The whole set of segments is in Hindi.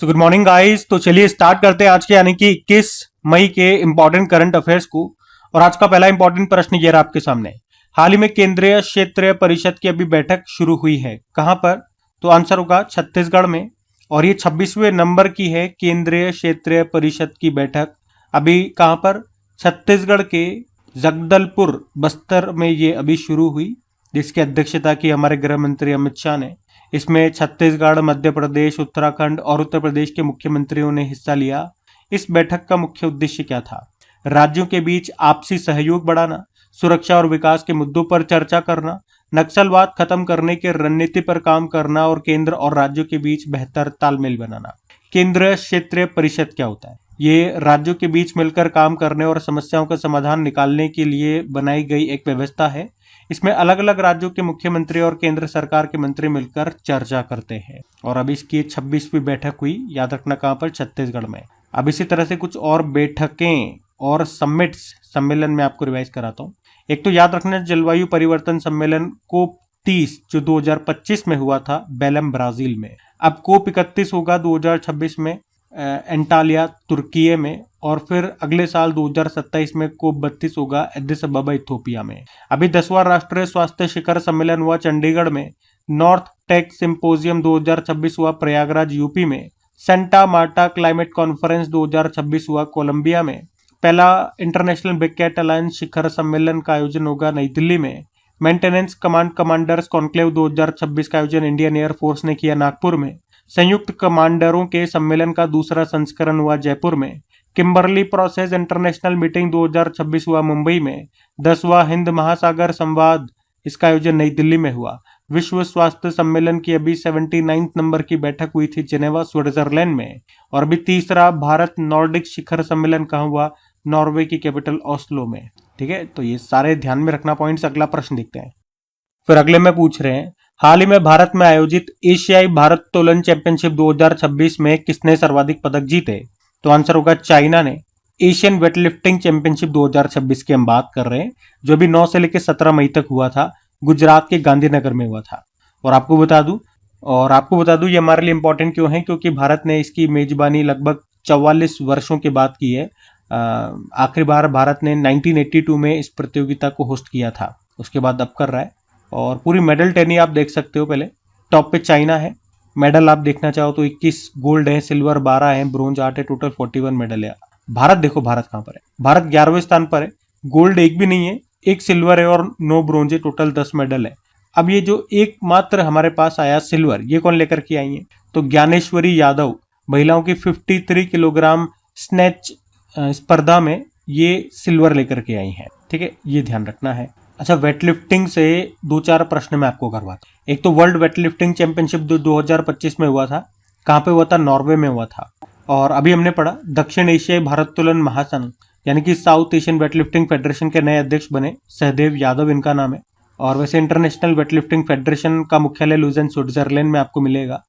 So good morning guys. तो चलिए स्टार्ट करते हैं आज के यानी कि 21 मई के इंपॉर्टेंट करंट अफेयर्स को। और आज का पहला इंपॉर्टेंट प्रश्न ये रहा आपके सामने। हाल ही में केंद्रीय क्षेत्रीय परिषद की अभी बैठक शुरू हुई है, कहां पर? तो आंसर होगा छत्तीसगढ़ में। और ये 26वें नंबर की है केंद्रीय क्षेत्रीय परिषद की बैठक। अभी कहां पर? छत्तीसगढ़ के जगदलपुर बस्तर में ये अभी शुरू हुई, जिसकी अध्यक्षता की हमारे गृह मंत्री अमित शाह ने। इसमें छत्तीसगढ़, मध्य प्रदेश, उत्तराखंड और उत्तर प्रदेश के मुख्यमंत्रियों ने हिस्सा लिया। इस बैठक का मुख्य उद्देश्य क्या था? राज्यों के बीच आपसी सहयोग बढ़ाना, सुरक्षा और विकास के मुद्दों पर चर्चा करना, नक्सलवाद खत्म करने की रणनीति पर काम करना और केंद्र और राज्यों के बीच बेहतर तालमेल बनाना। केंद्रीय क्षेत्रीय परिषद क्या होता है? ये राज्यों के बीच मिलकर काम करने और समस्याओं का समाधान निकालने के लिए बनाई गई एक व्यवस्था है। इसमें अलग अलग राज्यों के मुख्यमंत्री और केंद्र सरकार के मंत्री मिलकर चर्चा करते हैं। और अभी इसकी 26वीं बैठक हुई, याद रखना कहां पर? छत्तीसगढ़ में। अब इसी तरह से कुछ और बैठकें और समिट्स, सम्मेलन में आपको रिवाइज कराता हूं। एक तो याद रखना जलवायु परिवर्तन सम्मेलन कोप 30 जो 2025 में हुआ था बेलम ब्राजील में। अब कोप 31 होगा 2026 में एंटालिया तुर्की में। और फिर अगले साल 2027 में कोप 32 होगा एडिस अबाबा इथोपिया में। अभी 10वां राष्ट्रीय स्वास्थ्य शिखर सम्मेलन हुआ चंडीगढ़ में। नॉर्थ टेक सिंपोजियम 2026 हुआ प्रयागराज यूपी में। सेंटा मार्टा क्लाइमेट कॉन्फ्रेंस 2026 हुआ कोलंबिया में। पहला इंटरनेशनल बिग कैट अलायंस शिखर सम्मेलन का आयोजन होगा नई दिल्ली में। मेंटेनेंस कमांडर्स कॉन्क्लेव 2026 का आयोजन इंडियन एयरफोर्स ने किया नागपुर में। संयुक्त कमांडरों के सम्मेलन का दूसरा संस्करण हुआ जयपुर में। किम्बरली प्रोसेस इंटरनेशनल मीटिंग 2026 हुआ मुंबई में। 10वां हिंद महासागर संवाद, इसका आयोजन नई दिल्ली में हुआ। विश्व स्वास्थ्य सम्मेलन की अभी 79 नंबर की बैठक हुई थी जेनेवा स्विट्जरलैंड में। और अभी तीसरा भारत नॉर्डिक शिखर सम्मेलन कहाँ हुआ? नॉर्वे की कैपिटल ऑस्लो में। ठीक है, तो ये सारे ध्यान में रखना पॉइंट्स। अगला प्रश्न देखते हैं। फिर अगले में पूछ रहे हैं, हाल ही में भारत में आयोजित एशियाई भारोत्तोलन चैंपियनशिप 2026 में किसने सर्वाधिक पदक जीते? तो आंसर होगा चाइना ने। एशियन वेटलिफ्टिंग चैंपियनशिप 2026 की हम बात कर रहे हैं, जो भी 9 से लेकर 17 मई तक हुआ था, गुजरात के गांधीनगर में हुआ था। और आपको बता दूं ये हमारे लिए इंपॉर्टेंट क्यों है, क्योंकि भारत ने इसकी मेजबानी लगभग 44 वर्षों के बाद की है। आखिरी बार भारत ने 1982 में इस प्रतियोगिता को होस्ट किया था, उसके बाद अब कर रहा है। और पूरी मेडल टेनी आप देख सकते हो। पहले टॉप पे चाइना है। मेडल आप देखना चाहो तो 21 गोल्ड है, सिल्वर 12 है, ब्रोंज 8 है, टोटल 41 मेडल है। भारत देखो, भारत कहां पर है? भारत 11वें स्थान पर है। गोल्ड एक भी नहीं है, एक सिल्वर है और 9 ब्रोंज है, टोटल 10 मेडल है। अब ये जो एक मात्र हमारे पास आया सिल्वर, ये कौन लेकर के आई है? तो ज्ञानेश्वरी यादव, महिलाओं की 53 किलोग्राम स्नैच स्पर्धा में ये सिल्वर लेकर के आई है। ठीक है, ये ध्यान रखना है। अच्छा, वेटलिफ्टिंग से 2-4 प्रश्न मैं आपको करवाता हूं। एक तो वर्ल्ड वेटलिफ्टिंग चैंपियनशिप 2025 में हुआ था, कहां पे हुआ था? नॉर्वे में हुआ था। और अभी हमने पढ़ा दक्षिण एशियाई भारोत्तोलन महासंघ यानी कि साउथ एशियन वेटलिफ्टिंग फेडरेशन के नए अध्यक्ष बने सहदेव यादव, इनका नाम है। और वैसे इंटरनेशनल वेटलिफ्टिंग फेडरेशन का मुख्यालय लुज़ेन स्विट्जरलैंड में आपको मिलेगा।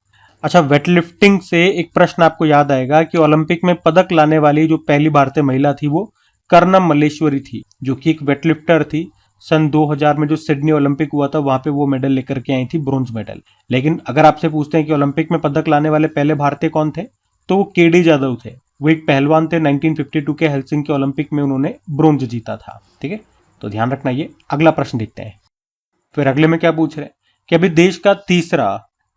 अच्छा, वेटलिफ्टिंग से एक प्रश्न आपको याद आएगा कि ओलंपिक में पदक लाने वाली जो पहली भारतीय महिला थी वो कर्णम मल्लेश्वरी थी, जो कि एक वेटलिफ्टर थी। सन 2000 में जो सिडनी ओलंपिक हुआ था, वहां पे वो मेडल लेकर के आई थी, ब्रोंज मेडल। लेकिन अगर आपसे पूछते हैं कि ओलंपिक में पदक लाने वाले पहले भारतीय कौन थे, तो वो केडी जाधव थे। वो एक पहलवान थे। 1952 के हेलसिंकी ओलंपिक में उन्होंने ब्रोंज जीता था। ठीक है, तो ध्यान रखना ये। अगला प्रश्न देखते हैं। फिर अगले में क्या पूछ रहे हैं कि अभी देश का तीसरा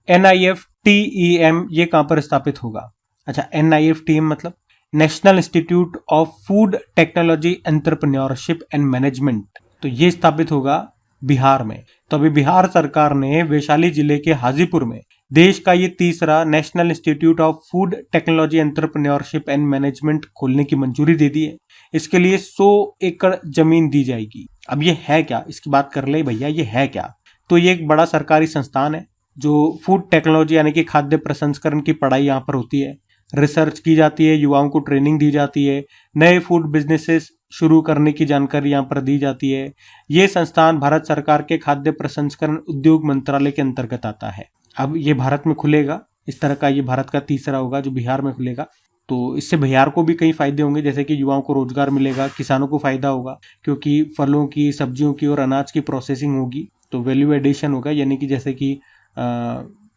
NIFTEM ये कहां पर स्थापित होगा? अच्छा, NIFTEM मतलब national institute of food technology entrepreneurship and management. तो ये स्थापित होगा बिहार में। तो अभी बिहार सरकार ने वैशाली जिले के हाजीपुर में देश का ये तीसरा national institute of food technology entrepreneurship and management खोलने की मंजूरी दे दी है। इसके लिए 100 एकड़ जमीन दी जाएगी। अब ये है क्या, इसकी बात कर ले भैया, ये है क्या? तो ये एक बड़ा सरकारी संस्थान है जो फूड टेक्नोलॉजी यानी कि खाद्य प्रसंस्करण की पढ़ाई यहाँ पर होती है, रिसर्च की जाती है, युवाओं को ट्रेनिंग दी जाती है, नए फूड बिजनेसेस शुरू करने की जानकारी यहाँ पर दी जाती है। ये संस्थान भारत सरकार के खाद्य प्रसंस्करण उद्योग मंत्रालय के अंतर्गत आता है। अब ये भारत में खुलेगा, इस तरह का ये भारत का तीसरा होगा जो बिहार में खुलेगा। तो इससे बिहार को भी कई फायदे होंगे, जैसे कि युवाओं को रोजगार मिलेगा, किसानों को फायदा होगा क्योंकि फलों की, सब्जियों की और अनाज की प्रोसेसिंग होगी, तो वैल्यू एडिशन होगा। यानी कि जैसे कि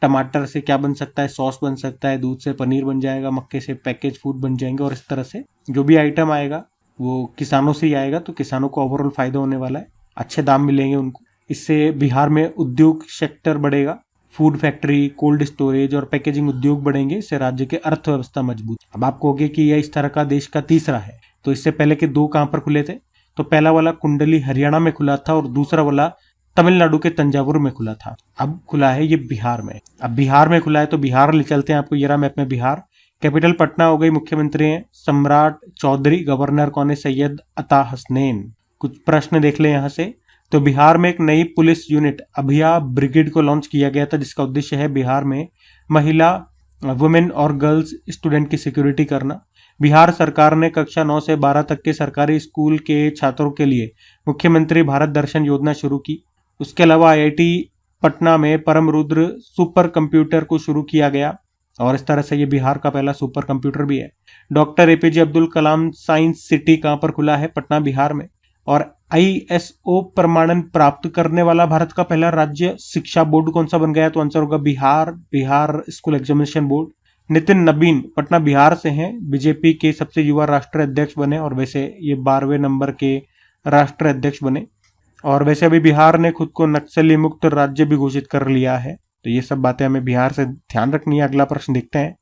टमाटर से क्या बन सकता है, सॉस बन सकता है, दूध से पनीर बन जाएगा, मक्के से पैकेज फूड बन जाएंगे, और इस तरह से जो भी आइटम आएगा वो किसानों से ही आएगा, तो किसानों को ओवरऑल फायदा होने वाला है, अच्छे दाम मिलेंगे उनको। इससे बिहार में उद्योग सेक्टर बढ़ेगा, फूड फैक्ट्री, कोल्ड स्टोरेज और पैकेजिंग उद्योग बढ़ेंगे, इससे राज्य की अर्थव्यवस्था मजबूत। अब आप कहोगे कि यह इस तरह का देश का तीसरा है, तो इससे पहले के दो कहां पर खुले थे? तो पहला वाला कुंडली हरियाणा में खुला था और दूसरा वाला तमिलनाडु के तंजावुर में खुला था। अब खुला है ये बिहार में। अब बिहार में खुला है तो बिहार ले चलते हैं आपको, ये रहा मैप में बिहार। कैपिटल पटना हो गई, मुख्यमंत्री हैं सम्राट चौधरी, गवर्नर कौन है? सैयद अता हसनैन। कुछ प्रश्न देख ले यहाँ से। तो बिहार में एक नई पुलिस यूनिट अभिया ब्रिगेड को लॉन्च किया गया था, जिसका उद्देश्य है बिहार में महिला, वुमेन और गर्ल्स स्टूडेंट की सिक्योरिटी करना। बिहार सरकार ने कक्षा 9 से 12 तक के सरकारी स्कूल के छात्रों के लिए मुख्यमंत्री भारत दर्शन योजना शुरू की। उसके अलावा आईआईटी पटना में परम रुद्र सुपर कंप्यूटर को शुरू किया गया, और इस तरह से ये बिहार का पहला सुपर कंप्यूटर भी है। Doctor APJ Abdul Kalam science city कहां पर खुला है? पटना, बिहार में। और आईएसओ प्रमाणन प्राप्त करने वाला भारत का पहला राज्य शिक्षा बोर्ड कौन सा बन गया? तो आंसर होगा Bihar, Bihar school examination board. Nitin Nabin Patna Bihar से हैं, बीजेपी के सबसे युवा राष्ट्रीय अध्यक्ष बने, और वैसे ये 12वें नंबर के राष्ट्रीय अध्यक्ष बने। और वैसे अभी बिहार ने खुद को नक्सली मुक्त राज्य भी घोषित कर लिया है। तो ये सब बातें हमें बिहार से ध्यान रखनी है। अगला प्रश्न देखते हैं।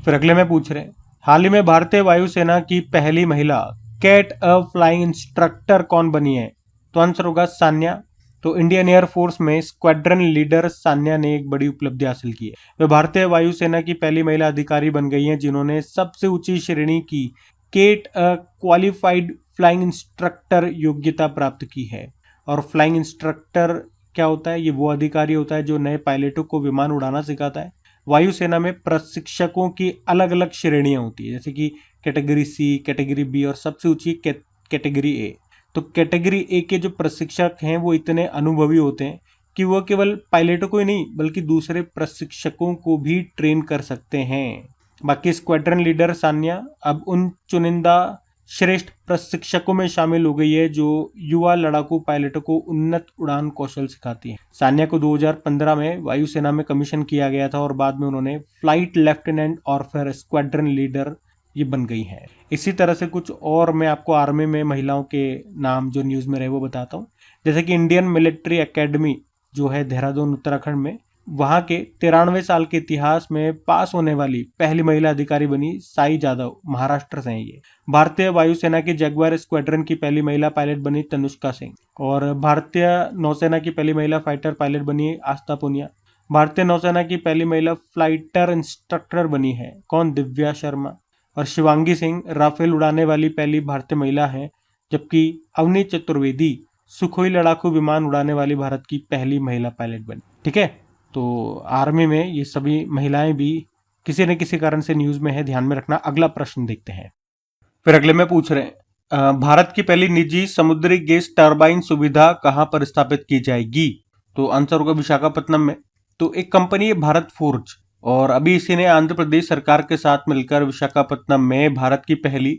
फिर अगले में पूछ रहे हैं, हाल ही में भारतीय वायुसेना की पहली महिला कैट अ फ्लाइंग इंस्ट्रक्टर कौन बनी है? तो आंसर होगा सान्या। तो इंडियन एयरफोर्स में स्क्वाड्रन लीडर सान्या ने एक बड़ी उपलब्धि हासिल की है। वे भारतीय वायुसेना की पहली महिला अधिकारी बन गई हैं जिन्होंने सबसे ऊंची श्रेणी की cat A qualified flying instructor योग्यता प्राप्त की है। और फ्लाइंग इंस्ट्रक्टर क्या होता है? ये वो अधिकारी होता है जो नए पायलटों को विमान उड़ाना सिखाता है। वायुसेना में प्रशिक्षकों की अलग अलग श्रेणियां होती है, जैसे कि कैटेगरी सी, कैटेगरी बी और सबसे ऊंची कैटेगरी ए। तो कैटेगरी ए के जो प्रशिक्षक हैं वो इतने अनुभवी होते हैं कि वो केवल पायलटों को ही नहीं बल्कि दूसरे प्रशिक्षकों को भी ट्रेन कर सकते हैं। बाकी स्क्वाड्रन लीडर सान्या अब उन चुनिंदा श्रेष्ठ प्रशिक्षकों में शामिल हो गई है जो युवा लड़ाकू पायलटों को उन्नत उड़ान कौशल सिखाती है। सान्या को 2015 में वायुसेना में कमीशन किया गया था और बाद में उन्होंने फ्लाइट लेफ्टिनेंट और फिर स्क्वाड्रन लीडर ये बन गई हैं। इसी तरह से कुछ और मैं आपको आर्मी में महिलाओं के नाम जो न्यूज में रहे वो बताता हूँ। जैसे कि इंडियन मिलिट्री एकेडमी जो है देहरादून उत्तराखंड में, वहां के 93 साल के इतिहास में पास होने वाली पहली महिला अधिकारी बनी साई जादव, महाराष्ट्र से हैं ये। भारतीय वायुसेना की जगुआर स्क्वाड्रन की पहली महिला पायलट बनी तनुष्का सिंह। और भारतीय नौसेना की पहली महिला फाइटर पायलट बनी आस्था पुनिया। भारतीय नौसेना की पहली महिला फ्लाइटर इंस्ट्रक्टर बनी है कौन? दिव्या शर्मा। और शिवांगी सिंह राफेल उड़ाने वाली पहली भारतीय महिला है, जबकि अवनी चतुर्वेदी सुखोई लड़ाकू विमान उड़ाने वाली भारत की पहली महिला पायलट बनी। ठीक है, तो आर्मी में ये सभी महिलाएं भी किसी न किसी कारण से न्यूज में है, ध्यान में रखना। अगला प्रश्न देखते हैं। फिर अगले में पूछ रहे हैं, भारत की पहली निजी समुद्री गैस टरबाइन सुविधा कहां पर स्थापित की जाएगी? तो आंसर होगा विशाखापट्टनम में। तो एक कंपनी है भारत फोर्ज, और अभी इसी ने आंध्र प्रदेश सरकार के साथ मिलकर विशाखापट्टनम में भारत की पहली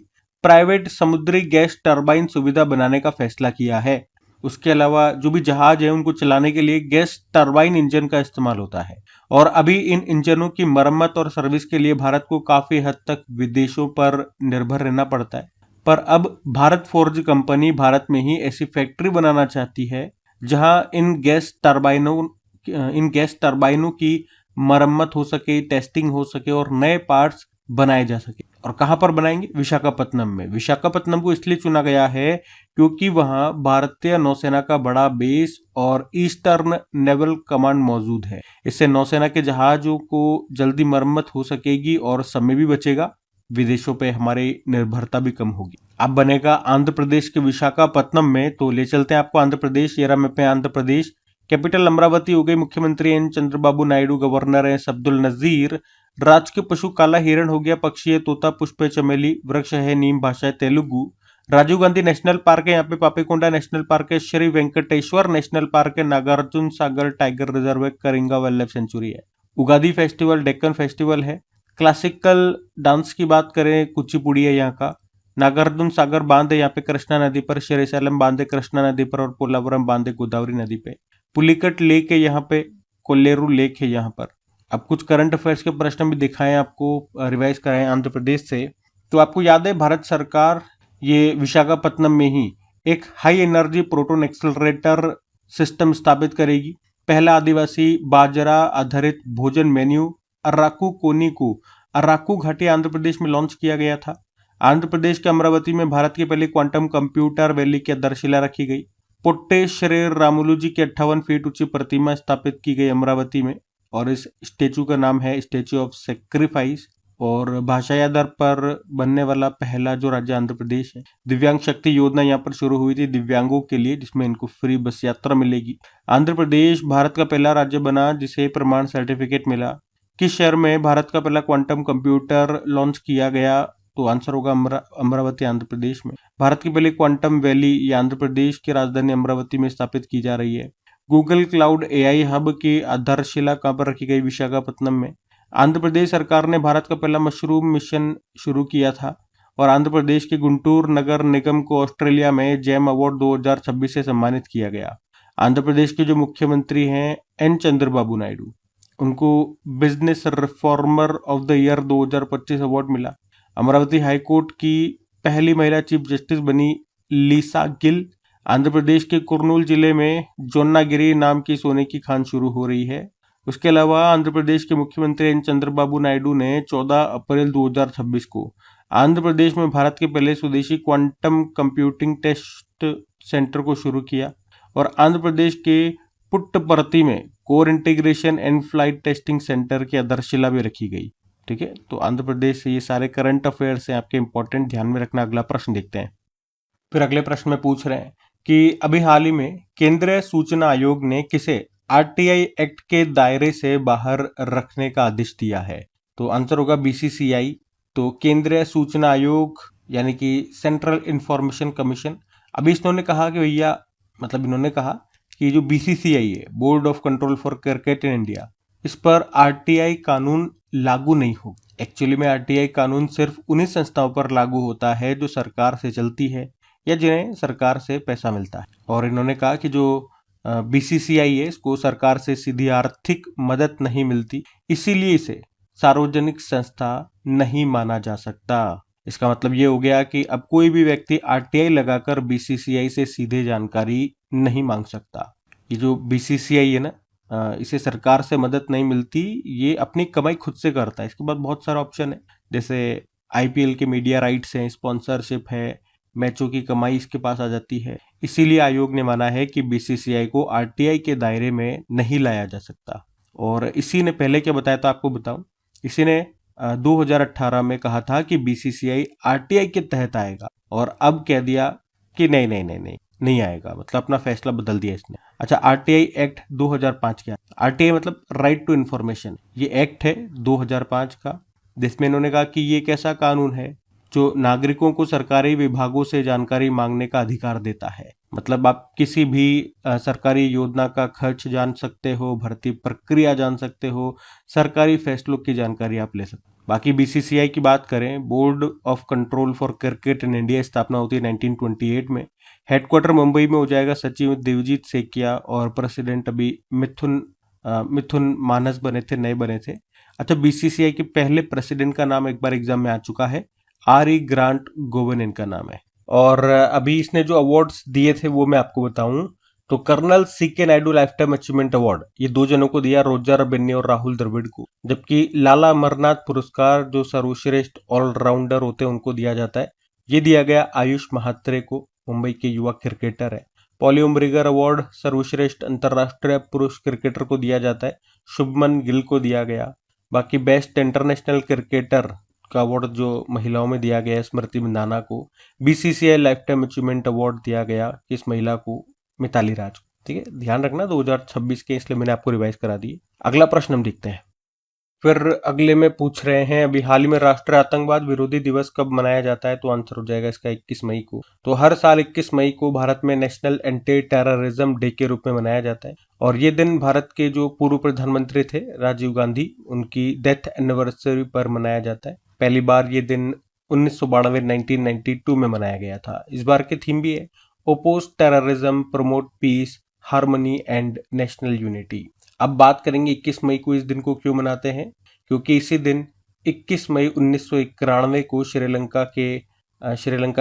प्राइवेट समुद्री गैस टरबाइन सुविधा बनाने का फैसला किया है। उसके अलावा जो भी जहाज है उनको चलाने के लिए गैस टरबाइन इंजन का इस्तेमाल होता है, और अभी इन इंजनों की मरम्मत और सर्विस के लिए भारत को काफी हद तक विदेशों पर निर्भर रहना पड़ता है। पर अब भारत फोर्ज कंपनी भारत में ही ऐसी फैक्ट्री बनाना चाहती है जहां इन गैस टरबाइनों की मरम्मत हो सके, टेस्टिंग हो सके और नए पार्ट्स बनाए जा सके। और कहां पर बनाएंगे? विशाखापट्टनम में। विशाखापट्टनम को इसलिए चुना गया है क्योंकि वहां भारतीय नौसेना का बड़ा बेस और ईस्टर्न नेवल कमांड मौजूद है। इससे नौसेना के जहाजों को जल्दी मरम्मत हो सकेगी और समय भी बचेगा, विदेशों पे हमारी निर्भरता भी कम होगी। अब बनेगा आंध्र प्रदेश के विशाखापट्टनम में, तो ले चलते हैं आपको आंध्र प्रदेश। ये रहा मैप में आंध्र प्रदेश। कैपिटल अमरावती हो गई, मुख्यमंत्री एन चंद्रबाबू नायडू, गवर्नर है अब्दुल नजीर। राजकीय पशु काला हिरण हो गया, पक्षी है तोता, पुष्प है चमेली, वृक्ष है नीम, भाषा है तेलुगु। राजीव गांधी नेशनल पार्क है यहाँ पे, पापीकोंडा नेशनल पार्क है, श्री वेंकटेश्वर नेशनल पार्क है, नागार्जुन सागर टाइगर रिजर्व है, करिंगा वाइल्ड लाइफ सेंचुरी है। उगादी फेस्टिवल, डेक्कन फेस्टिवल है। क्लासिकल डांस की बात करें, कुचिपुड़ी है यहाँ का। नागार्जुन सागर बांध है यहाँ पे कृष्णा नदी पर, श्रीशैलम बांध है कृष्णा नदी पर, और पोलावरम बांध है गोदावरी नदी पे। पुलिकट लेक है यहाँ पे, कोल्लेरू लेक है यहाँ पर। अब कुछ करंट अफेयर्स के प्रश्न भी दिखाएं आपको, रिवाइज कराएं आंध्र प्रदेश से। तो आपको याद है भारत सरकार ये विशाखापत्तनम में ही एक high energy proton accelerator system स्थापित करेगी। पहला आदिवासी बाजरा आधारित भोजन मेन्यू अराकू कोनी को अराकू घाटी आंध्र प्रदेश में लॉन्च किया गया था। आंध्र प्रदेश के अमरावती में भारत की पहली क्वांटम कंप्यूटर वैली की आधारशिला रखी गई। पुट्टेश्वरी रामुलु जी की 58 फीट ऊंची प्रतिमा स्थापित की गई अमरावती में, और इस स्टेचू का नाम है स्टेचू ऑफ सेक्रीफाइस। और भाषाई आधार पर बनने वाला पहला जो राज्य आंध्र प्रदेश है। दिव्यांग शक्ति योजना यहाँ पर शुरू हुई थी दिव्यांगों के लिए, जिसमें इनको फ्री बस यात्रा मिलेगी। आंध्र प्रदेश भारत का पहला राज्य बना जिसे प्रमाण सर्टिफिकेट मिला। किस शहर में भारत का पहला क्वांटम कंप्यूटर लॉन्च किया गया? तो आंसर होगा अमरावती आंध्र प्रदेश में। भारत की पहली क्वांटम वैली ये आंध्र प्रदेश की राजधानी अमरावती में स्थापित की जा रही है। गूगल क्लाउड एआई हब की आधारशिला कहाँ पर रखी गई? विशाखापत्तनम में। आंध्र प्रदेश सरकार ने भारत का पहला मशरूम मिशन शुरू किया था। और आंध्र प्रदेश के गुंटूर नगर निगम को ऑस्ट्रेलिया में जेम अवार्ड 2026 से सम्मानित किया गया। आंध्र प्रदेश के जो मुख्यमंत्री हैं एन चंद्रबाबू नायडू, उनको business reformer of the year 2025 award मिला। अमरावती हाईकोर्ट की पहली महिला चीफ जस्टिस बनी लीसा गिल। आंध्र प्रदेश के कुर्नूल जिले में जोन्नागिरी नाम की सोने की खान शुरू हो रही है। उसके अलावा आंध्र प्रदेश के मुख्यमंत्री एन चंद्रबाबू नायडू ने 14 अप्रैल 2026 को आंध्र प्रदेश में भारत के पहले स्वदेशी क्वांटम कंप्यूटिंग टेस्ट सेंटर को शुरू किया। और आंध्र प्रदेश के पुट्टपर्ती में core integration and flight testing centre की आधारशिला भी रखी गई। ठीक है, तो आंध्र प्रदेश से ये सारे करंट अफेयर्स हैं आपके इंपॉर्टेंट, ध्यान में रखना। अगला प्रश्न देखते हैं। फिर अगले प्रश्न में पूछ रहे हैं कि अभी हाल ही में केंद्रीय सूचना आयोग ने किसे आरटीआई एक्ट के दायरे से बाहर रखने का आदेश दिया है? तो आंसर होगा बीसीसीआई। तो केंद्रीय सूचना आयोग यानी कि सेंट्रल इंफॉर्मेशन कमीशन, अभी इन्होंने कहा कि भैया, मतलब इन्होंने कहा कि जो बीसीसीआई है, board of control for cricket in India, इस पर आरटीआई कानून लागू नहीं हो। एक्चुअली में आरटीआई कानून सिर्फ उन्हीं संस्थाओं पर लागू होता है जो सरकार से चलती है या जिन्हें सरकार से पैसा मिलता है। और इन्होंने कहा कि जो बीसीसीआई है, इसको सरकार से सीधी आर्थिक मदद नहीं मिलती, इसीलिए इसे सार्वजनिक संस्था नहीं माना जा सकता। इसका मतलब ये हो गया कि अब कोई भी व्यक्ति आरटीआई लगाकर बीसीसीआई से सीधे जानकारी नहीं मांग सकता। ये जो बीसीसीआई है ना, इसे सरकार से मदद नहीं मिलती, ये अपनी कमाई खुद से करता है। इसके बाद बहुत सारा ऑप्शन है, जैसे आईपीएल के मीडिया राइट्स हैं, स्पॉन्सरशिप है, मैचों की कमाई इसके पास आ जाती है। इसीलिए आयोग ने माना है कि बीसीसीआई को आरटीआई के दायरे में नहीं लाया जा सकता। और इसी ने पहले क्या बताया था आपको बताऊं, इसी ने 2018 में कहा था कि बीसीसीआई आरटीआई के तहत आएगा, और अब कह दिया कि नहीं आएगा, मतलब अपना फैसला बदल दिया इसने। अच्छा, आरटीआई एक्ट 2005 क्या? आरटीआई मतलब राइट टू इन्फॉर्मेशन, ये एक्ट है 2005 का, जिसमें इन्होंने कहा कि ये एक ऐसा कानून है जो नागरिकों को सरकारी विभागों से जानकारी मांगने का अधिकार देता है। मतलब आप किसी भी सरकारी योजना का खर्च जान सकते हो, भर्ती प्रक्रिया जान सकते हो, सरकारी फैसलों की जानकारी आप ले सकते हो। बाकी बीसीसीआई की बात करें, board of control for cricket in India, स्थापना होती है 1928 में। हेडक्वार्टर मुंबई में हो जाएगा। सचिव देवजीत सेकिया और प्रेसिडेंट अभी मिथुन मानस बने थे, नए बने थे। अच्छा, बीसीसीआई के पहले प्रेसिडेंट का नाम एक बार एग्जाम में आ चुका है, आर.ई. ग्रांट गोवन इनका नाम है। और अभी इसने जो अवार्ड्स दिए थे वो मैं आपको बताऊं तो colonel CK Naidu lifetime achievement award ये दो जनों को दिया, रोजर बेन्नी और राहुल द्रविड़ को। जबकि लाला अमरनाथ पुरस्कार जो सर्वश्रेष्ठ ऑलराउंडर होते हैं उनको दिया जाता है, ये दिया गया आयुष महात्रे को, मुंबई के युवा क्रिकेटर है। पॉली उम्ब्रिगर अवार्ड सर्वश्रेष्ठ अंतरराष्ट्रीय पुरुष क्रिकेटर को दिया जाता है, शुभमन गिल को दिया गया। बाकी बेस्ट इंटरनेशनल क्रिकेटर का अवार्ड जो महिलाओं में दिया गया स्मृति मंदाना को। BCCI life time achievement award दिया गया किस महिला को? मिताली राज को। ठीक है, ध्यान रखना 2026 के, इसलिए मैंने आपको रिवाइज करा दिए। अगला प्रश्न हम देखते हैं। फिर अगले में पूछ रहे हैं अभी हाल ही में राष्ट्रीय आतंकवाद विरोधी दिवस कब मनाया जाता है? तो आंसर हो जाएगा इसका 21 मई को। तो हर साल 21 मई को भारत में नेशनल एंटी टेररिज्म डे के रूप में मनाया जाता है। और ये दिन भारत के जो पूर्व प्रधानमंत्री थे राजीव गांधी, उनकी डेथ एनिवर्सरी पर मनाया जाता है। पहली बार ये दिन 1992 में मनाया गया था। इस बार की थीम भी है oppose terrorism, promote peace, harmony and national unity. अब बात करेंगे 21 मई को इस दिन को क्यों मनाते हैं, क्योंकि इसी दिन 21 मई 1991 को श्रीलंका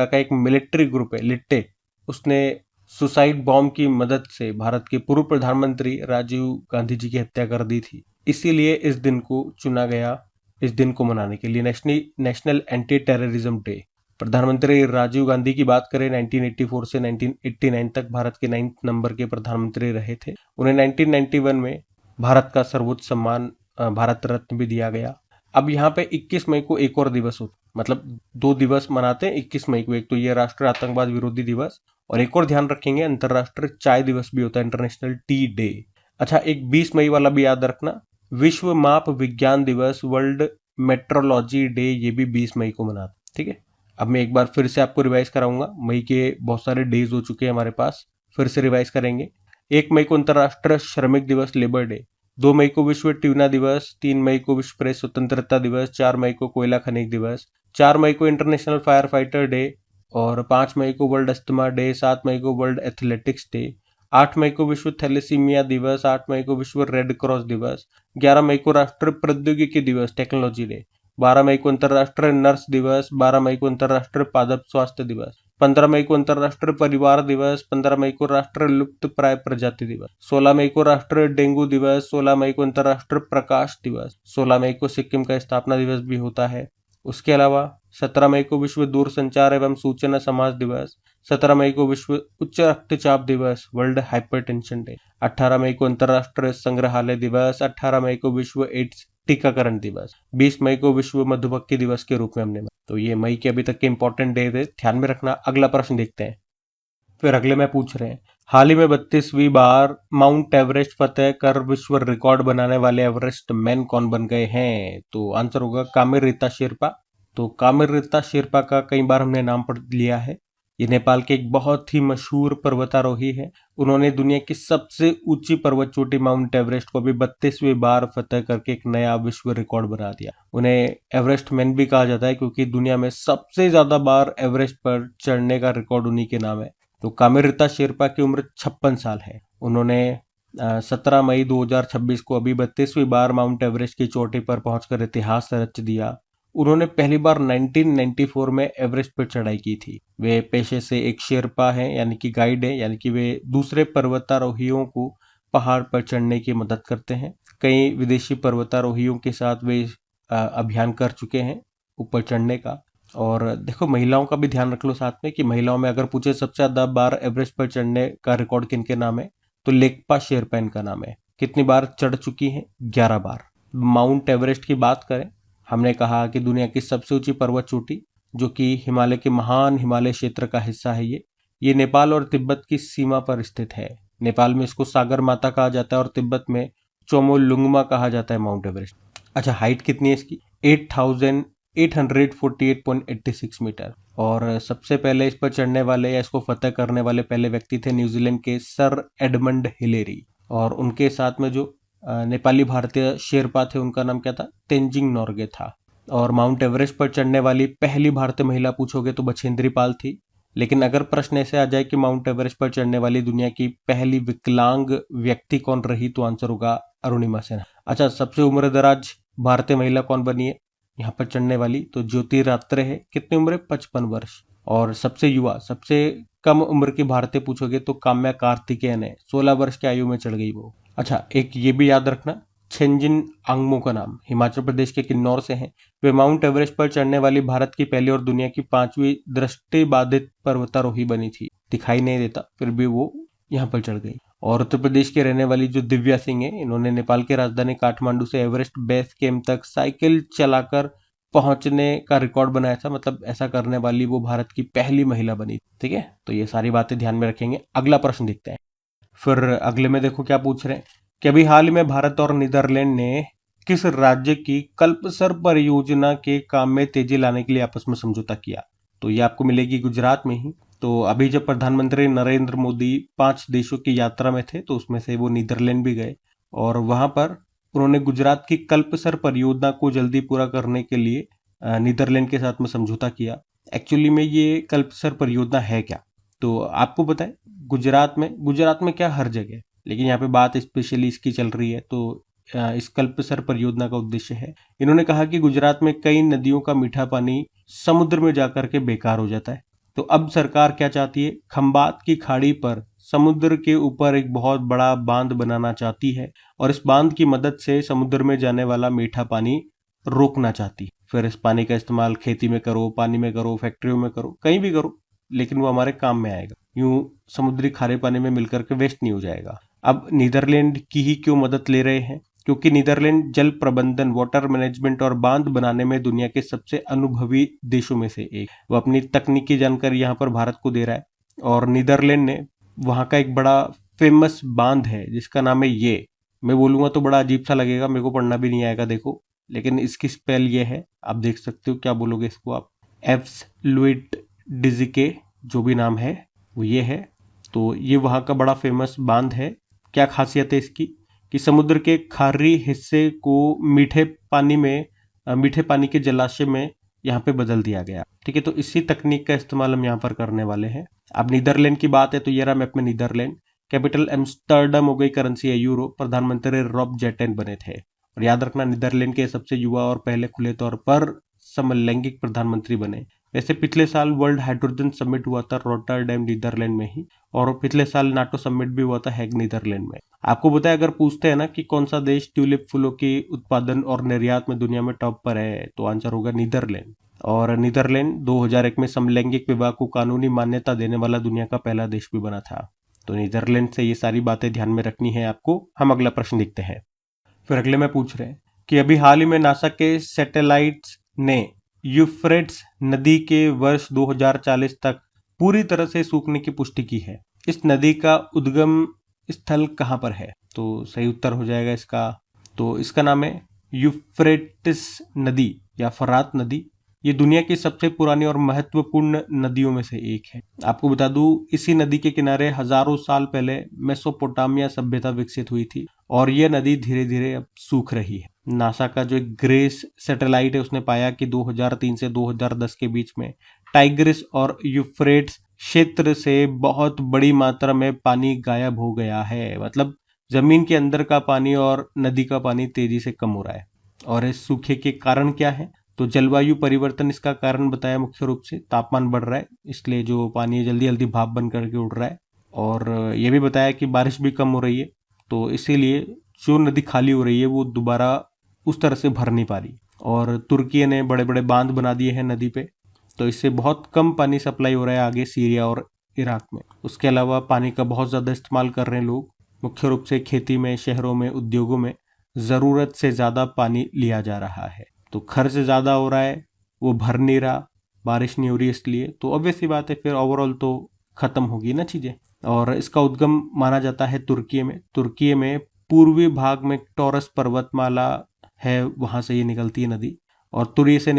का एक मिलिट्री ग्रुप है लिट्टे, उसने सुसाइड बॉम्ब की मदद से भारत के पूर्व प्रधानमंत्री राजीव गांधी जी की हत्या कर दी थी। इसीलिए इस दिन को चुना गया, इस दिन को मनाने के लिए नेशनल एंटी टेररिज्म डे। प्रधानमंत्री राजीव गांधी की बात करें 1984 से 1989 तक भारत के 9 नंबर के प्रधानमंत्री रहे थे। उन्हें 1991 में भारत का सर्वोच्च सम्मान भारत रत्न भी दिया गया। अब यहाँ पे 21 मई को एक और दिवस होता, मतलब 2 दिवस मनाते हैं 21 मई को। एक तो ये राष्ट्रीय आतंकवाद विरोधी दिवस, और एक और ध्यान रखेंगे अंतरराष्ट्रीय चाय दिवस भी होता है, इंटरनेशनल टी डे। अच्छा, एक 20 मई वाला भी याद रखना, विश्व माप विज्ञान दिवस, वर्ल्ड मेट्रोलॉजी डे, ये भी 20 मई को मनाते, ठीक है। अब मैं एक बार फिर से आपको रिवाइज कराऊंगा, मई के बहुत सारे डेज हो चुके हैं हमारे पास, फिर से रिवाइज करेंगे। 1 मई को अंतरराष्ट्रीय श्रमिक दिवस, लेबर डे। 2 मई को विश्व ट्यूना दिवस। 3 मई को विश्व प्रेस स्वतंत्रता दिवस। 4 मई को कोयला खनिज दिवस। 4 मई को इंटरनेशनल फायर फाइटर डे, और 5 मई को वर्ल्ड अस्थमा डे। 7 मई को वर्ल्ड एथलेटिक्स डे। 8 मई को विश्व थैलेसीमिया दिवस। 8 मई को विश्व रेड क्रॉस दिवस। 11 मई को राष्ट्रीय प्रौद्योगिकी दिवस, टेक्नोलॉजी डे। 12 मई को अंतरराष्ट्रीय नर्स दिवस। 12 मई को अंतरराष्ट्रीय पादप स्वास्थ्य दिवस। 15 मई को अंतरराष्ट्रीय परिवार दिवस। 15 मई को राष्ट्रीय लुप्त प्राय प्रजाति दिवस। 16 मई को राष्ट्रीय डेंगू दिवस। 16 मई को अंतरराष्ट्रीय प्रकाश दिवस। 16 मई को सिक्किम का स्थापना दिवस भी होता है। उसके अलावा 17 मई को विश्व दूरसंचार एवं सूचना समाज दिवस। 17 मई को विश्व उच्च रक्तचाप दिवस, वर्ल्ड हाइपरटेंशन डे। 18 मई को अंतरराष्ट्रीय संग्रहालय दिवस। 18 मई को विश्व एड्स टीकाकरण दिवस। 20 मई को विश्व मधुमक्खी दिवस के रूप में हमने, तो ये मई के अभी तक के इंपॉर्टेंट डे थे, ध्यान में रखना। अगला प्रश्न देखते हैं। फिर अगले में पूछ रहे हैं, हाल ही में 32वीं बार माउंट एवरेस्ट फतेह कर विश्व रिकॉर्ड बनाने वाले एवरेस्ट मैन कौन बन गए हैं? तो आंसर होगा कामिर रीता शेरपा। तो कामिर रीता शेरपा का कई बार हमने नाम पढ़ लिया है। ये नेपाल के एक बहुत ही मशहूर पर्वतारोही है। उन्होंने दुनिया की सबसे ऊंची पर्वत चोटी माउंट एवरेस्ट को भी 32वीं बार फतेह करके एक नया विश्व रिकॉर्ड बना दिया। उन्हें एवरेस्ट मैन भी कहा जाता है, क्योंकि दुनिया में सबसे ज्यादा बार एवरेस्ट पर चढ़ने का रिकॉर्ड उन्हीं के नाम है। तो कामिर रीता शेरपा की उम्र 56 साल है। उन्होंने 17 मई 2026 को अभी 32वीं बार माउंट एवरेस्ट की चोटी पर पहुंचकर इतिहास रच दिया। उन्होंने पहली बार 1994 में एवरेस्ट पर चढ़ाई की थी। वे पेशे से एक शेरपा हैं, यानी कि गाइड है, यानी कि वे दूसरे पर्वतारोहियों को पहाड़ पर चढ़ने की मदद करते हैं। कई विदेशी पर्वतारोहियों के साथ वे अभियान कर चुके हैं ऊपर चढ़ने का। और देखो, महिलाओं का भी ध्यान रख लो साथ में, कि महिलाओं में अगर पूछे सबसे ज्यादा बार एवरेस्ट पर चढ़ने का रिकॉर्ड किनके नाम है, तो लेकपा शेरपा इनका नाम है। कितनी बार चढ़ चुकी हैं? 11 बार। माउंट एवरेस्ट की बात करें, हमने कहा कि दुनिया की सबसे ऊंची पर्वत चोटी, जो कि हिमालय के महान हिमालय क्षेत्र का हिस्सा है। ये नेपाल और तिब्बत की सीमा पर स्थित है। नेपाल में इसको सागर माता कहा जाता है, और तिब्बत में चोमोलुंगमा कहा जाता है माउंट एवरेस्ट। अच्छा, हाइट कितनी है इसकी? 8,848.86 मीटर। और सबसे पहले इस पर चढ़ने वाले या इसको फतेह करने वाले पहले व्यक्ति थे न्यूजीलैंड के सर एडमंड हिलेरी, और उनके साथ में जो नेपाली भारतीय शेरपा थे उनका नाम क्या था? तेंजिंग नोर्गे था। और माउंट एवरेस्ट पर चढ़ने वाली पहली भारतीय महिला पूछोगे तो बछेंद्री पाल थी। लेकिन अगर प्रश्न ऐसे आ जाए कि माउंट एवरेस्ट पर चढ़ने वाली दुनिया की पहली विकलांग व्यक्ति कौन रही, तो आंसर होगा अरुणिमा सिन्हा। अच्छा, सबसे उम्रदराज भारतीय महिला कौन बनी है यहाँ पर चढ़ने वाली? तो ज्योति रात्रे है। कितनी उम्र है? 55 वर्ष। और सबसे युवा, सबसे कम उम्र की भारतीय पूछोगे तो काम्या कार्तिकेयन है, 16 वर्ष की आयु में चढ़ गई वो। अच्छा, एक ये भी याद रखना, छेंजिन आंगमो का नाम हिमाचल प्रदेश के किन्नौर से हैं। वे माउंट एवरेस्ट पर चढ़ने वाली भारत की पहली और दुनिया की 5वीं दृष्टिबाधित पर्वतारोही बनी थी। दिखाई नहीं देता, फिर भी वो यहाँ पर चढ़ गई। और उत्तर प्रदेश के रहने वाली जो दिव्या सिंह है, इन्होंने नेपाल की राजधानी काठमांडू से एवरेस्ट बेस कैंप तक साइकिल चलाकर पहुंचने का रिकॉर्ड बनाया था। मतलब ऐसा करने वाली वो भारत की पहली महिला बनी। ठीक है, तो ये सारी बातें ध्यान में रखेंगे। अगला प्रश्न देखते हैं। फिर अगले में देखो क्या पूछ रहे हैं कि अभी हाल ही में भारत और नीदरलैंड ने किस राज्य की कल्पसर परियोजना के काम में तेजी लाने के लिए आपस में समझौता किया? तो ये आपको मिलेगी गुजरात में ही। तो अभी जब प्रधानमंत्री नरेंद्र मोदी 5 देशों की यात्रा में थे, तो उसमें से वो नीदरलैंड भी गए, और वहां पर उन्होंने गुजरात की कल्पसर परियोजना को जल्दी पूरा करने के लिए नीदरलैंड के साथ में समझौता किया। एक्चुअली में ये कल्पसर परियोजना है क्या? तो आपको पता है, गुजरात में क्या हर जगह, लेकिन यहाँ पे बात स्पेशली इसकी चल रही है। तो इस कल्पसर परियोजना का उद्देश्य है, इन्होंने कहा कि गुजरात में कई नदियों का मीठा पानी समुद्र में जाकर के बेकार हो जाता है। तो अब सरकार क्या चाहती है, खंबात की खाड़ी पर समुद्र के ऊपर एक बहुत बड़ा बांध बनाना चाहती है और इस बांध की मदद से समुद्र में जाने वाला मीठा पानी रोकना चाहती है। फिर इस पानी का इस्तेमाल खेती में करो, पानी में करो, फैक्ट्रियों में करो, कहीं भी करो, लेकिन वो हमारे काम में आएगा। यूं समुद्री खारे पानी में मिलकर के वेस्ट नहीं हो जाएगा। अब नीदरलैंड की ही क्यों मदद ले रहे हैं, क्योंकि नीदरलैंड जल प्रबंधन, वाटर मैनेजमेंट और बांध बनाने में दुनिया के सबसे अनुभवी देशों में से एक। वो अपनी तकनीकी जानकारी यहाँ पर भारत को दे रहा है और नीदरलैंड ने वहाँ का एक बड़ा फेमस बांध है जिसका नाम है ये, मैं बोलूंगा तो बड़ा अजीब सा लगेगा, मेरे को पढ़ना भी नहीं आएगा देखो, लेकिन इसकी स्पेल ये है, आप देख सकते हो, क्या बोलोगे इसको आप, एफ्स लुइट डिजिके, जो भी नाम है वो ये है। तो ये वहाँ का बड़ा फेमस बांध है। क्या खासियत है इसकी कि समुद्र के खारी हिस्से को मीठे पानी के जलाशय में यहाँ पे बदल दिया गया। ठीक है, तो इसी तकनीक का इस्तेमाल हम यहाँ पर करने वाले हैं। अब नीदरलैंड की बात है तो ये रहा मैप में नीदरलैंड। कैपिटल एम्स्टर्डम हो गई, करेंसी है यूरो, प्रधानमंत्री रॉब जेटेन बने थे। और याद रखना नीदरलैंड के सबसे युवा और पहले खुले तौर पर समलैंगिक प्रधानमंत्री बने। वैसे पिछले साल वर्ल्ड हाइड्रोजन समिट हुआ था रोटरडैम नीदरलैंड में ही, और पिछले साल नाटो समिट भी हुआ था हैग नीदरलैंड में। आपको बताया, अगर पूछते हैं ना कि कौन सा देश ट्यूलिप फूलों की उत्पादन और निर्यात में दुनिया में टॉप पर है, तो आंसर होगा नीदरलैंड। और नीदरलैंड 2001 में समलैंगिक विवाह को कानूनी मान्यता देने वाला दुनिया का पहला देश भी बना था। तो नीदरलैंड से ये सारी बातें ध्यान में रखनी है आपको। हम अगला प्रश्न देखते हैं। फिर अगले में पूछ रहे हैं कि अभी हाल ही में नासा के सैटेलाइट्स ने यूफ्रेट्स नदी के वर्ष 2040 तक पूरी तरह से सूखने की पुष्टि की है। इस नदी का उद्गम स्थल कहाँ पर है? तो सही उत्तर हो जाएगा इसका, तो इसका नाम है यूफ्रेटिस नदी या फरात नदी। ये दुनिया की सबसे पुरानी और महत्वपूर्ण नदियों में से एक है। आपको बता दूं, इसी नदी के किनारे हजारों साल पहले मेसोपोटामिया सभ्यता विकसित हुई थी और यह नदी धीरे धीरे अब सूख रही है। नासा का जो एक ग्रेस सैटेलाइट है उसने पाया कि 2003 से 2010 के बीच में टाइग्रिस और यूफ्रेट्स क्षेत्र से बहुत बड़ी मात्रा में पानी गायब हो गया है। मतलब जमीन के अंदर का पानी और नदी का पानी तेजी से कम हो रहा है। और इस सूखे के कारण क्या है? तो जलवायु परिवर्तन इसका कारण बताया। मुख्य रूप से तापमान बढ़ रहा है, इसलिए जो पानी जल्दी जल्दी भाप बन करके उड़ रहा है। और ये भी बताया कि बारिश भी कम हो रही है, तो इसीलिए जो नदी खाली हो रही है वो दोबारा उस तरह से भर नहीं पा रही। और तुर्की ने बड़े बड़े बांध बना दिए हैं नदी पे, तो इससे बहुत कम पानी सप्लाई हो रहा है आगे सीरिया और इराक में। उसके अलावा पानी का बहुत ज़्यादा इस्तेमाल कर रहे हैं लोग, मुख्य रूप से खेती में, शहरों में, उद्योगों में ज़रूरत से ज़्यादा पानी लिया जा रहा है। तो खर्च ज़्यादा हो रहा है, वो भर नहीं रहा, बारिश नहीं हो रही, इसलिए तो ऑब्वियस सी बात है फिर ओवरऑल तो ख़त्म होगी ना चीज़ें। और इसका उद्गम माना जाता है तुर्की में। तुर्की में पूर्वी भाग में टॉरस पर्वतमाला है, वहाँ से ये निकलती है नदी। और तुर्की से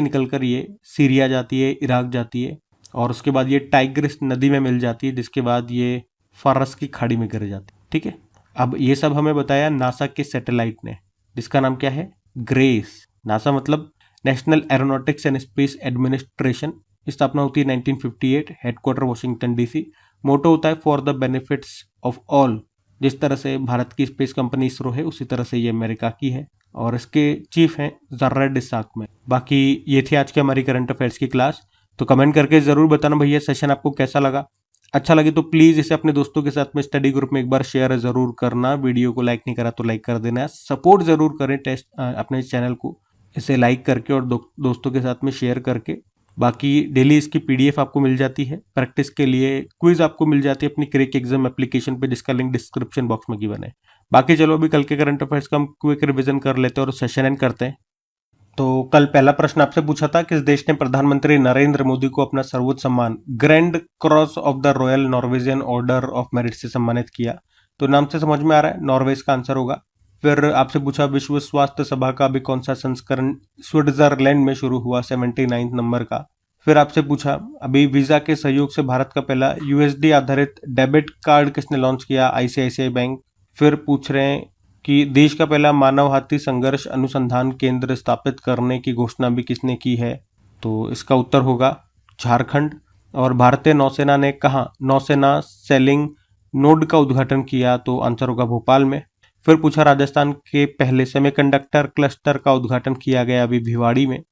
निकलकर ये सीरिया जाती है, इराक जाती है, और उसके बाद ये टाइग्रिस नदी में मिल जाती है, जिसके बाद ये फारस की खाड़ी में गिर जाती है। ठीक है, अब ये सब हमें बताया नासा के सैटेलाइट ने, जिसका नाम क्या है? ग्रेस। नासा मतलब national aeronautics and space administration. स्थापना होती है 1958, हेडक्वार्टर वाशिंगटन डीसी। मोटो होता है for the benefits of all. जिस तरह से भारत की स्पेस कंपनी इसरो है, उसी तरह से ये अमेरिका की है, और इसके चीफ हैं जारेड इसाकमैन। बाकी ये थी आज की हमारी करंट अफेयर्स की क्लास। तो कमेंट करके जरूर बताना भैया सेशन आपको कैसा लगा। अच्छा लगे तो प्लीज इसे अपने दोस्तों के साथ में स्टडी ग्रुप में एक बार शेयर जरूर करना। वीडियो को लाइक नहीं करा तो लाइक कर देना। सपोर्ट जरूर करें अपने चैनल को, इसे लाइक करके और दोस्तों के साथ में शेयर करके। बाकी डेली इसकी पीडीएफ आपको मिल जाती है, प्रैक्टिस के लिए क्विज आपको मिल जाती है अपनी क्रेक एग्जाम एप्लीकेशन पे, जिसका लिंक डिस्क्रिप्शन बॉक्स में गिवन है। बाकी चलो अभी कल के करंट अफेयर्स का हम क्विक रिवीजन कर लेते हैं और सेशन एंड करते हैं। तो कल पहला प्रश्न आपसे पूछा था, किस देश ने प्रधानमंत्री नरेंद्र मोदी को अपना सर्वोच्च सम्मान grand cross of the royal Norwegian order of merit से सम्मानित किया? तो नाम से समझ में आ रहा है, नॉर्वे का आंसर होगा। फिर आपसे पूछा विश्व स्वास्थ्य सभा का अभी कौन सा संस्करण स्विट्जरलैंड में शुरू हुआ, 79 नंबर का। फिर आपसे पूछा अभी वीजा के सहयोग से भारत का पहला यूएसडी आधारित डेबिट कार्ड किसने लॉन्च किया, आईसीआईसीआई बैंक। फिर पूछ रहे हैं कि देश का पहला मानव हाथी संघर्ष अनुसंधान केंद्र स्थापित करने की घोषणा भी किसने की है, तो इसका उत्तर होगा झारखंड। और भारतीय नौसेना ने कहा नौसेना सेलिंग नोड का उद्घाटन किया? तो आंसर होगा भोपाल में। फिर पूछा राजस्थान के पहले सेमीकंडक्टर क्लस्टर का उद्घाटन किया गया अभी भिवाड़ी में।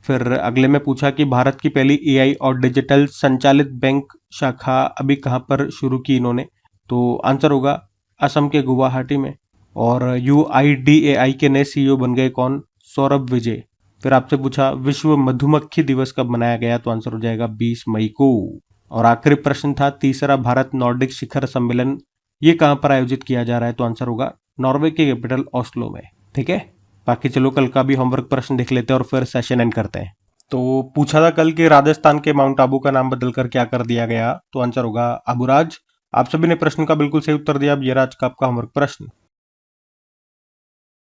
फिर अगले में पूछा कि भारत की पहली एआई और डिजिटल संचालित बैंक शाखा अभी कहाँ पर शुरू की इन्होंने? तो आंसर होगा असम के गुवाहाटी में। और यूआईडीएआई के नए सीईओ बन गए कौन? सौरभ विजय। फिर आपसे पूछा विश्व मधुमक्खी दिवस कब मनाया गया? तो आंसर हो जाएगा 20 मई को। और आखिरी प्रश्न था तीसरा भारत नॉर्डिक शिखर सम्मेलन, ये कहाँ पर आयोजित किया जा रहा है? तो आंसर होगा नॉर्वे के कैपिटल ओस्लो में। ठीक है, बाकी चलो कल का भी होमवर्क प्रश्न देख लेते हैं और फिर सेशन एंड करते हैं। तो पूछा था कल कि राजस्थान के माउंट आबू का नाम बदलकर क्या कर दिया गया? तो आंसर होगा अबुराज। आप सभी ने प्रश्न का बिल्कुल सही उत्तर दिया। अब ये रहा आज का आपका होमवर्क प्रश्न।